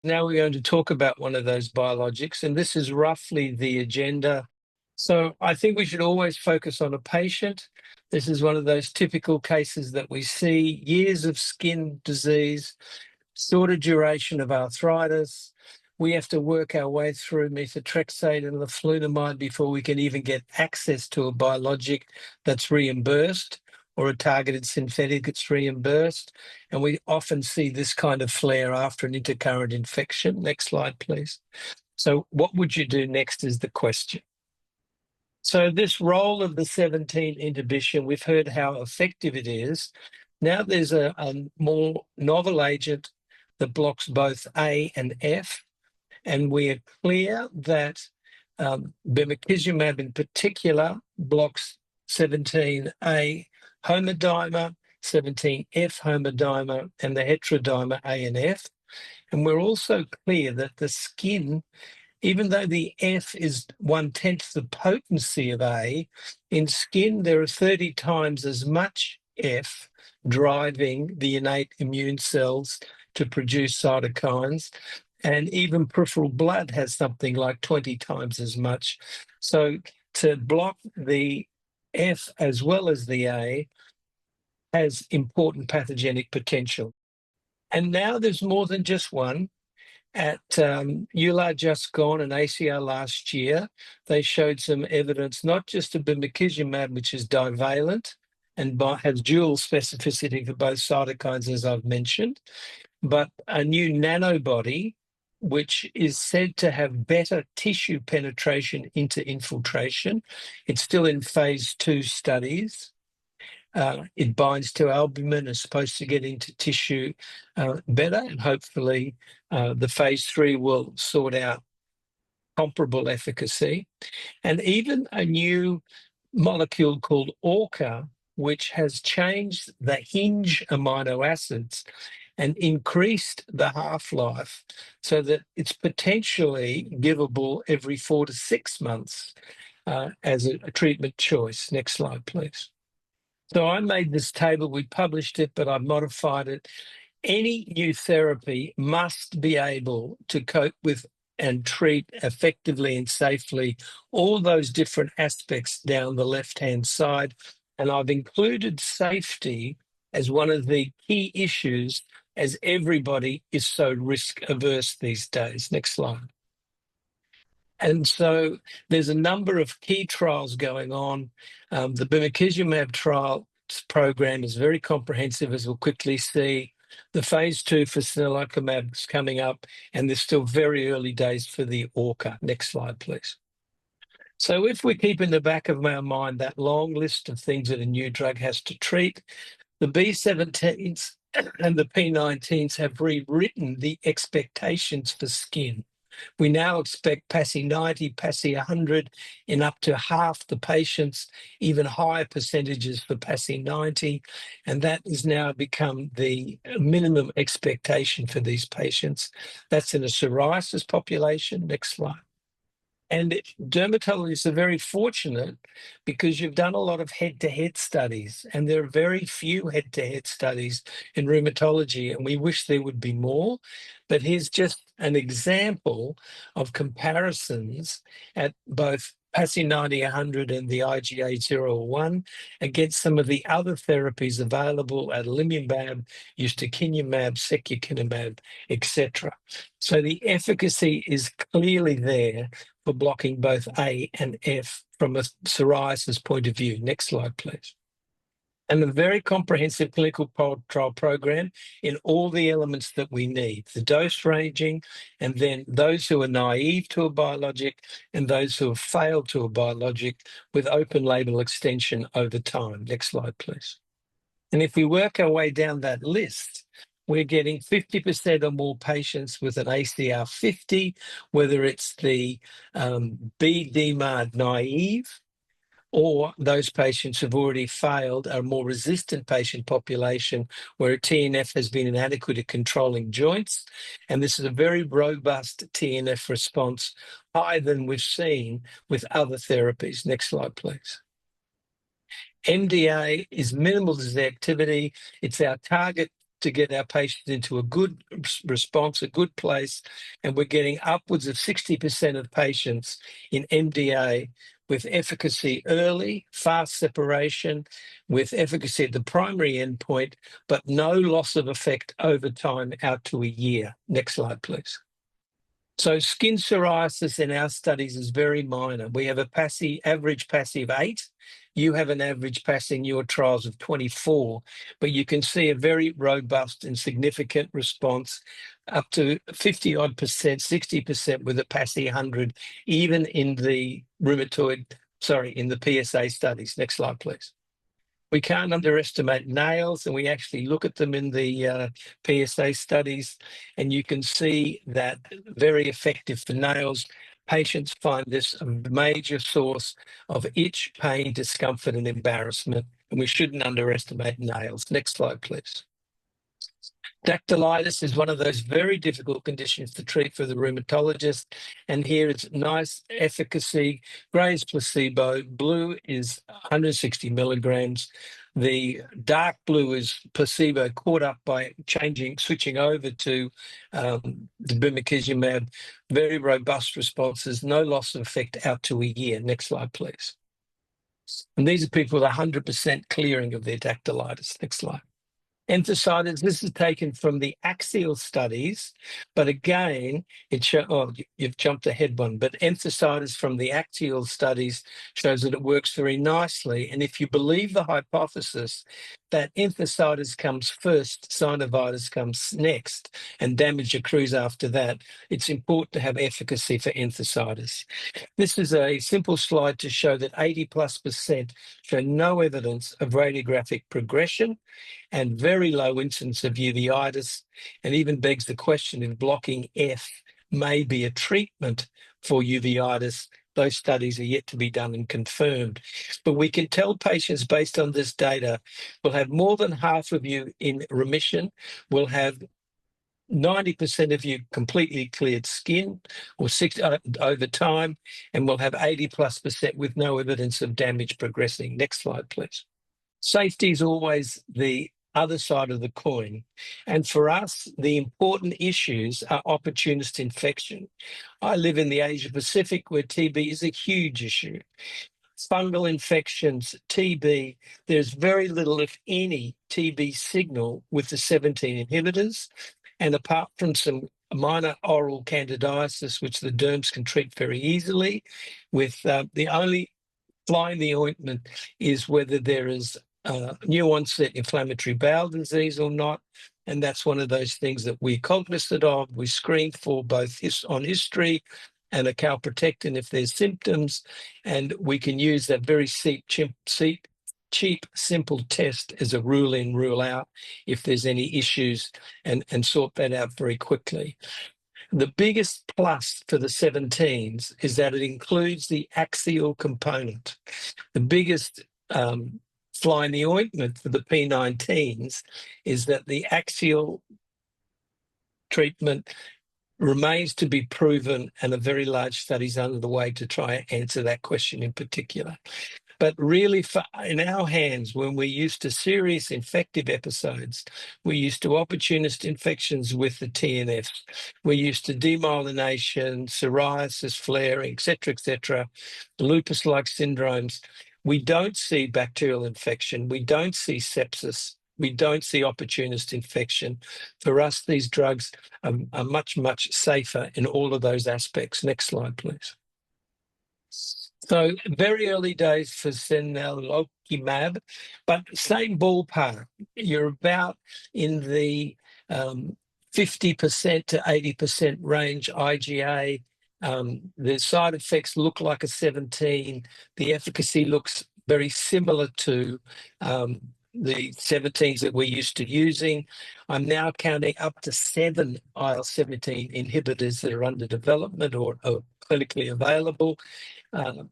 Now we're going to talk about one of those biologics, and this is roughly the agenda. So I think we should always focus on a patient. This is one of those typical cases that we see, years of skin disease, shorter duration of arthritis. We have to work our way through methotrexate and leflunomide before we can even get access to a biologic that's reimbursed, or a targeted synthetic that's reimbursed. And we often see this kind of flare after an intercurrent infection. Next slide, please. So what would you do next is the question. So this role of the 17 inhibition, we've heard how effective it is. Now there's a more novel agent that blocks both A and F. And we are clear that bimekizumab in particular blocks 17A homodimer, 17F homodimer, and the heterodimer A and F. And we're also clear that the skin, even though the F is 1/10 the potency of A, in skin there are 30 times as much F driving the innate immune cells to produce cytokines. And even peripheral blood has something like 20 times as much. So to block the F as well as the A has important pathogenic potential. And now there's more than just one. At EULAR just gone and ACR last year, they showed some evidence not just of bimekizumab, which is divalent and has dual specificity for both cytokines, as I've mentioned, but a new nanobody, which is said to have better tissue penetration into infiltration. It's still in phase 2 studies. It binds to albumin, is supposed to get into tissue better, and hopefully the phase 3 will sort out comparable efficacy. And even a new molecule called ORCA, which has changed the hinge amino acids and increased the half-life so that it's potentially givable every 4 to 6 months as a treatment choice. Next slide, please. So I made this table, we published it, but I've modified it. Any new therapy must be able to cope with and treat effectively and safely all those different aspects down the left-hand side. And I've included safety as one of the key issues, as everybody is so risk averse these days. Next slide. And so there's a number of key trials going on. The bimekizumab trial program is very comprehensive, as we'll quickly see. The phase 2 for sonelokimab is coming up, and there's still very early days for the ORCA. Next slide, please. So if we keep in the back of our mind that long list of things that a new drug has to treat, the B17s and the P19s have rewritten the expectations for skin. We now expect PASI 90, PASI 100 in up to half the patients, even higher percentages for PASI 90, and that has now become the minimum expectation for these patients. That's in a psoriasis population. Next slide. And dermatologists are very fortunate because you've done a lot of head-to-head studies, and there are very few head-to-head studies in rheumatology, and we wish there would be more. But here's just an example of comparisons at both PASI 90, 100 and the IGA 0/1 against some of the other therapies available, adalimumab, ustekinumab, secukinumab, etc. So the efficacy is clearly there for blocking both A and F from a psoriasis point of view. Next slide, please. And a very comprehensive clinical trial program in all the elements that we need, the dose ranging, and then those who are naive to a biologic and those who have failed to a biologic with open label extension over time. Next slide, please. And if we work our way down that list, we're getting 50% or more patients with an ACR 50, whether it's the BDMARD naive, or those patients who've already failed, are a more resistant patient population where a TNF has been inadequate at controlling joints. And this is a very robust TNF response, higher than we've seen with other therapies. Next slide, please. MDA is minimal disease activity. It's our target to get our patients into a good response, a good place, and we're getting upwards of 60% of patients in MDA with efficacy early, fast separation, with efficacy at the primary endpoint, but no loss of effect over time out to a year. Next slide, please. So skin psoriasis in our studies is very minor. We have a average PASI of 8. You have an average PASI in your trials of 24, but you can see a very robust and significant response up to 50-odd percent, 60% with a PASI 100, even in the in the PsA studies. Next slide, please. We can't underestimate nails, and we actually look at them in the PsA studies, and you can see that very effective for nails. Patients find this a major source of itch, pain, discomfort, and embarrassment, and we shouldn't underestimate nails. Next slide, please. Dactylitis is one of those very difficult conditions to treat for the rheumatologist, and here it's nice efficacy. Grey is placebo, blue is 160 milligrams. The dark blue is placebo caught up by switching over to the bimekizumab. Very robust responses, no loss of effect out to a year. Next slide, please. And these are people with 100% clearing of their dactylitis. Next slide. Enthesitis, this is taken from the axial studies, but again, you've jumped ahead one, but enthesitis from the axial studies shows that it works very nicely. And if you believe the hypothesis that enthesitis comes first, synovitis comes next, and damage accrues after that, it's important to have efficacy for enthesitis. This is a simple slide to show that 80+% show no evidence of radiographic progression and very low incidence of uveitis, and even begs the question if blocking F may be a treatment for uveitis. Those studies are yet to be done and confirmed. But we can tell patients based on this data, we'll have more than half of you in remission, we'll have 90% of you completely cleared skin or over time, and we'll have 80+% with no evidence of damage progressing. Next slide, please. Safety is always the other side of the coin. And for us, the important issues are opportunist infection. I live in the Asia Pacific where TB is a huge issue. Fungal infections, TB, there's very little, if any, TB signal with the 17 inhibitors. And apart from some minor oral candidiasis, which the derms can treat very easily, with the only fly in the ointment is whether there is new onset inflammatory bowel disease or not. And that's one of those things that we're cognizant of. We screen for both on history and a calprotectin if there's symptoms. And we can use that very cheap, simple test as a rule in, rule out if there's any issues and sort that out very quickly. The biggest plus for the 17s is that it includes the axial component. The biggest fly in the ointment for the P19s is that the axial treatment remains to be proven, and a very large study is under the way to try and answer that question in particular. But really, in our hands, when we're used to serious infective episodes, we're used to opportunist infections with the TNFs, we're used to demyelination, psoriasis, flaring, etc., lupus-like syndromes. We don't see bacterial infection. We don't see sepsis. We don't see opportunist infection. For us, these drugs are much, much safer in all of those aspects. Next slide, please. So very early days for sevelimumab, but same ballpark. You're about in the 50% to 80% range IgA. The side effects look like a 17. The efficacy looks very similar to the 17s that we're used to using. I'm now counting up to 7 IL-17 inhibitors that are under development or clinically available.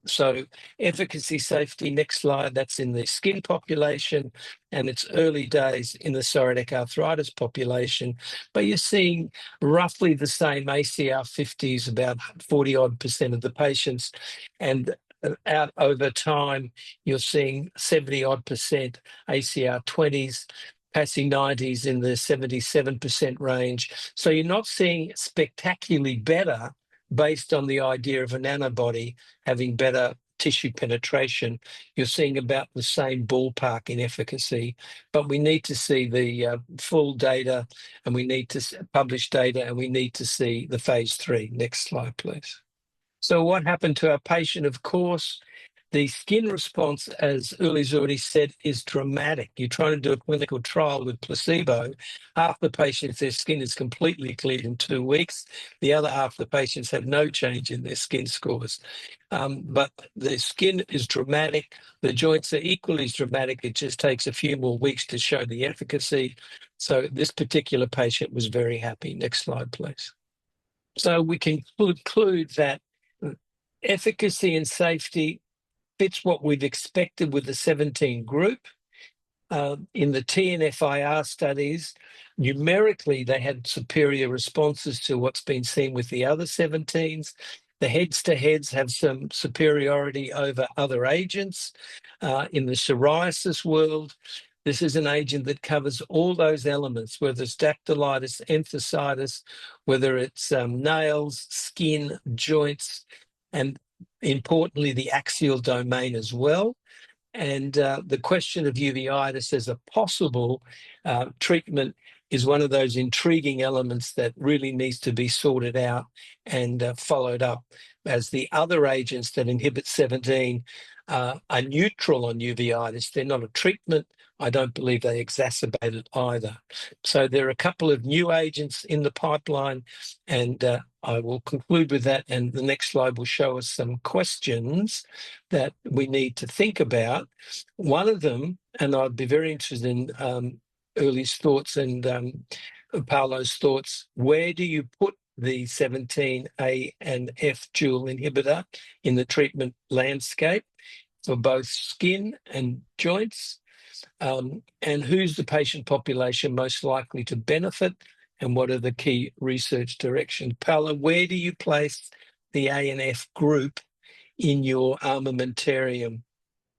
So efficacy, safety, next slide, that's in the skin population, and it's early days in the psoriatic arthritis population, but you're seeing roughly the same ACR 50s, about 40-odd% of the patients, and out over time, you're seeing 70-odd% ACR 20s. PASI 90s in the 77% range. So you're not seeing spectacularly better based on the idea of an antibody having better tissue penetration. You're seeing about the same ballpark in efficacy, but we need to see the full data, and we need to publish data, and we need to see the phase 3. Next slide, please. So what happened to our patient? Of course, the skin response, as Uli's already said, is dramatic. You're trying to do a clinical trial with placebo. Half the patients, their skin is completely cleared in 2 weeks. The other half of the patients have no change in their skin scores. But the skin is dramatic. The joints are equally as dramatic. It just takes a few more weeks to show the efficacy. So this particular patient was very happy. Next slide, please. So we can conclude that efficacy and safety fits what we've expected with the 17 group. In the TNFIR studies, numerically, they had superior responses to what's been seen with the other 17s. The heads-to-heads have some superiority over other agents. In the psoriasis world, this is an agent that covers all those elements, whether it's dactylitis, enthesitis, whether it's nails, skin, joints, and importantly, the axial domain as well. And the question of uveitis as a possible treatment is one of those intriguing elements that really needs to be sorted out and followed up, as the other agents that inhibit 17 are neutral on uveitis. They're not a treatment. I don't believe they exacerbate it either. So there are a couple of new agents in the pipeline, and I will conclude with that. And the next slide will show us some questions that we need to think about. One of them, and I'd be very interested in Uli's thoughts and Paolo's thoughts, where do you put the 17A and F dual inhibitor in the treatment landscape for both skin and joints? And who's the patient population most likely to benefit, and what are the key research directions? Paolo, where do you place the A and F group in your armamentarium?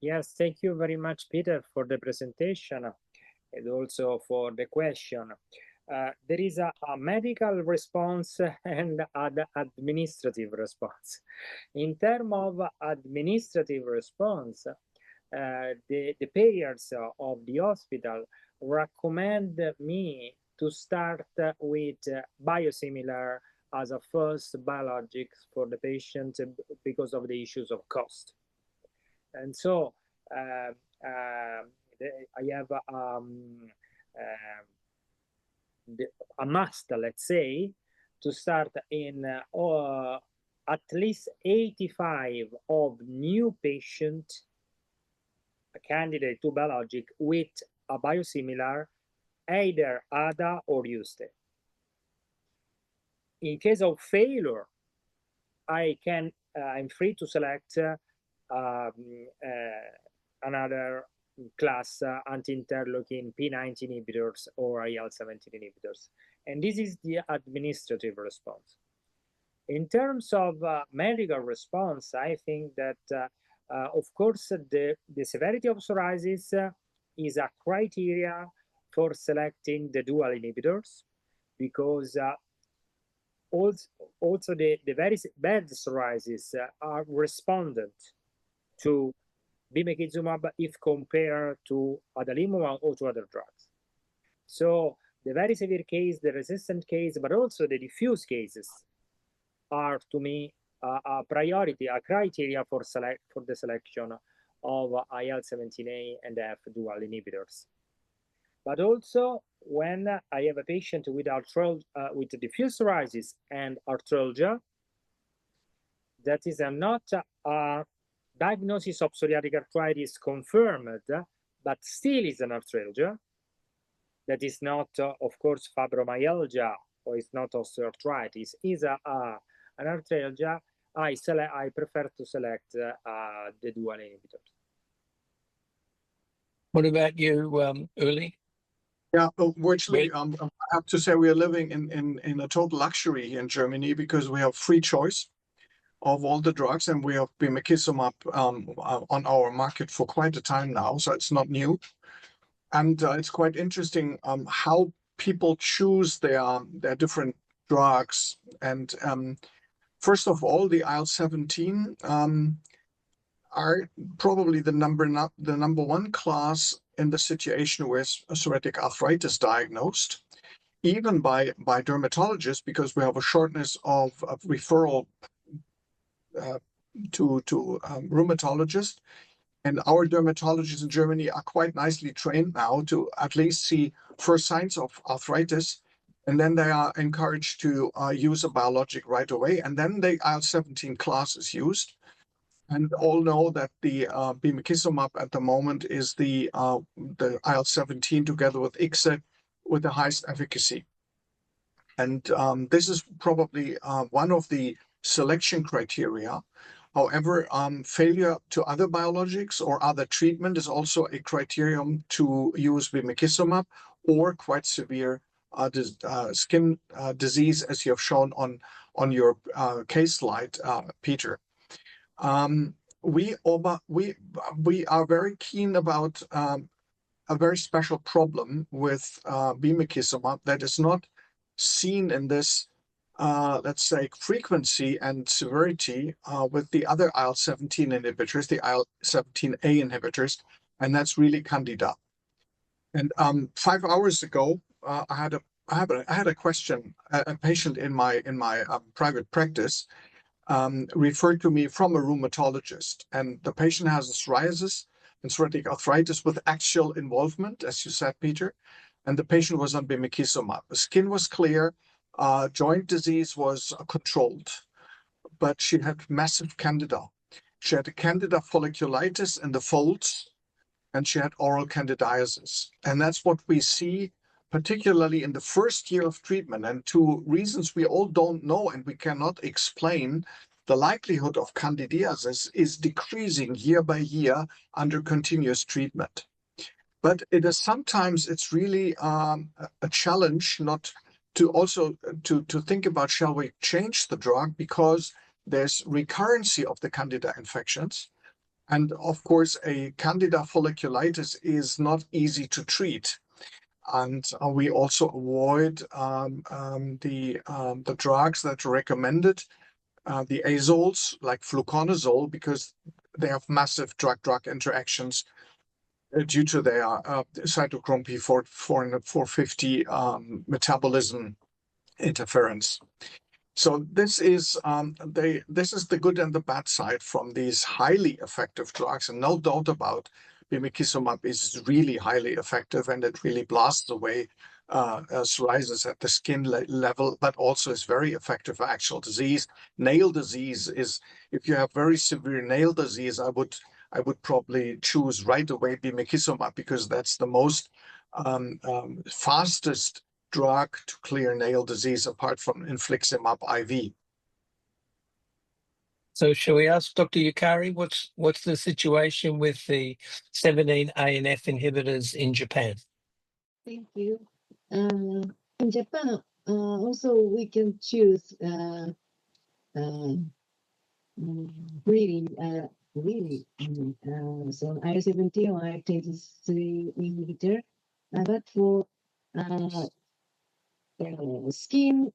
Yes, thank you very much, Peter, for the presentation and also for the question. There is a medical response and an administrative response. In terms of administrative response, the payers of the hospital recommend me to start with biosimilar as a first biologics for the patient because of the issues of cost. And so I have a must, let's say, to start in at least 85 of new patient candidate to biologic with a biosimilar, either ADA or USTE. In case of failure, I'm free to select another class, anti-interleukin P90 inhibitors or IL-17 inhibitors. And this is the administrative response. In terms of medical response, I think that, of course, the severity of psoriasis is a criteria for selecting the dual inhibitors, because also the very bad psoriasis are respondent to bimekizumab if compared to adalimumab or to other drugs. So the very severe case, the resistant case, but also the diffuse cases are, to me, a priority, a criteria for the selection of IL-17A and F dual inhibitors. But also, when I have a patient with diffuse psoriasis and arthralgia, that is not a diagnosis of psoriatic arthritis confirmed, but still is an arthralgia. That is not, of course, fibromyalgia, or it's not osteoarthritis, is an arthralgia. I prefer to select the dual inhibitors. What about you, Uli? Yeah, virtually, I have to say we are living in a total luxury here in Germany, because we have free choice of all the drugs, and we have bimekizumab on our market for quite a time now, so it's not new. And it's quite interesting how people choose their different drugs. And first of all, the IL-17 are probably the number one class in the situation with psoriatic arthritis diagnosed, even by dermatologists, because we have a shortness of referral to rheumatologists. And our dermatologists in Germany are quite nicely trained now to at least see first signs of arthritis. And then they are encouraged to use a biologic right away. And then the IL-17 class is used. And all know that the bimekizumab at the moment is the IL-17 together with ICSA with the highest efficacy. And this is probably one of the selection criteria. However, failure to other biologics or other treatment is also a criterion to use bimekizumab, or quite severe skin disease, as you have shown on your case slide, Peter. We are very keen about a very special problem with bimekizumab that is not seen in this, let's say, frequency and severity with the other IL-17 inhibitors, the IL-17A inhibitors, and that's really Candida. And 5 hours ago, I had a question. A patient in my private practice referred to me from a rheumatologist, and the patient has psoriasis and psoriatic arthritis with axial involvement, as you said, Peter, and the patient was on bimekizumab. The skin was clear, joint disease was controlled, but she had massive Candida. She had a Candida folliculitis in the folds, and she had oral candidiasis. And that's what we see, particularly in the first year of treatment. And two reasons we all don't know and we cannot explain, the likelihood of candidiasis is decreasing year by year under continuous treatment. But it is sometimes it's really a challenge not to also to think about, shall we change the drug, because there's recurrency of the Candida infections. And of course, a Candida folliculitis is not easy to treat. And we also avoid the drugs that are recommended, the azoles like fluconazole, because they have massive drug-drug interactions due to their cytochrome P450 metabolism interference. So this is the good and the bad side from these highly effective drugs, and no doubt about bimekizumab is really highly effective, and it really blasts away psoriasis at the skin level, but also is very effective for actual disease. Nail disease is, if you have very severe nail disease, I would probably choose right away bimekizumab, because that's the most fastest drug to clear nail disease apart from infliximab IV. So shall we ask Dr. Yukari, what's the situation with the 17A and F inhibitors in Japan? Thank you. In Japan, also we can choose so IL-17 or IL-23 inhibitor, but for skin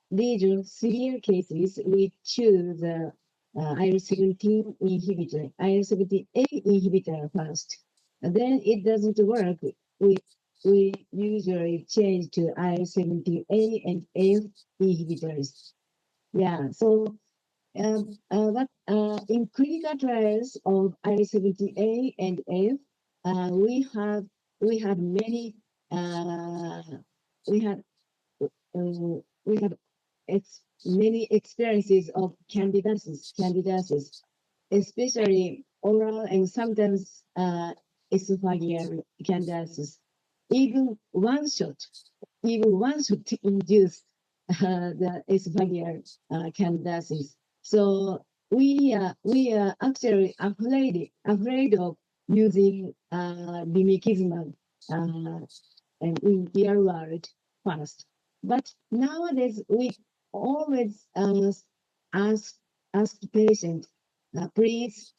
lesion severe cases, we choose IL-17 inhibitor, IL-17A inhibitor first. And then it doesn't work. We usually change to IL-17A and F inhibitors. Yeah. So, but in clinical trials of IL-17A and F, we have many many experiences of candidiasis, especially oral and sometimes esophageal candidiasis. Even one shot induce the esophageal candidiasis. So we are actually afraid of using bimekizumab and in real world first. But nowadays we always ask the patient, please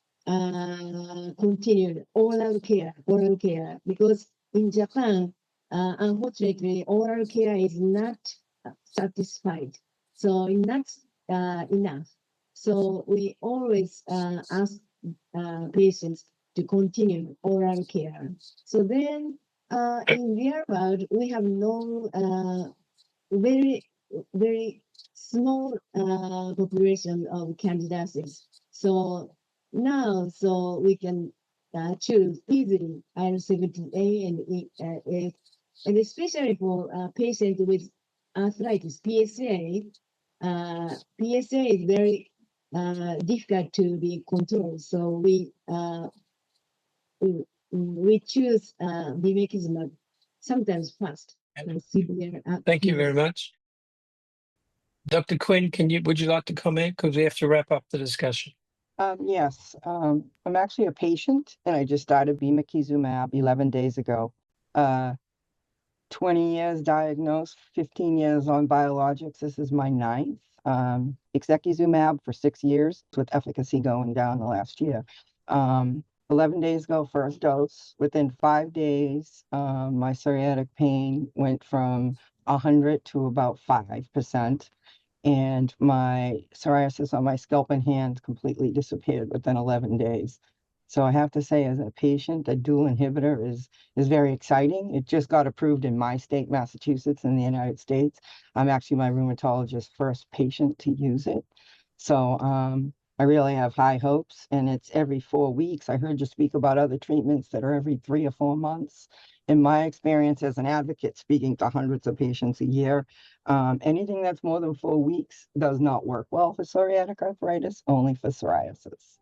continued oral care, because in Japan, unfortunately, oral care is not satisfied. So not enough. So we always ask patients to continue oral care. So then in real world, we have no very, very small population of candidacies. So now, so we can choose easily IL-17A and F, and especially for patients with arthritis, PsA. PsA is very difficult to be controlled. So we choose bimekizumab sometimes fast. Severe, Thank you very much. Dr. Quinn, would you like to comment? Because we have to wrap up the discussion. Yes, I'm actually a patient, and I just started bimekizumab 11 days ago. 20 years diagnosed, 15 years on biologics. This is my 9th. Ixekizumab for 6 years, with efficacy going down the last year. 11 days ago, first dose. Within 5 days, my psoriatic pain went from 100 to about 5%. And my psoriasis on my scalp and hands completely disappeared within 11 days. So I have to say, as a patient, a dual inhibitor is very exciting. It just got approved in my state, Massachusetts, in the United States. I'm actually my rheumatologist's first patient to use it. So I really have high hopes, and it's every 4 weeks. I heard you speak about other treatments that are every 3 or 4 months. In my experience as an advocate, speaking to hundreds of patients a year, anything that's more than 4 weeks does not work well for psoriatic arthritis, only for psoriasis.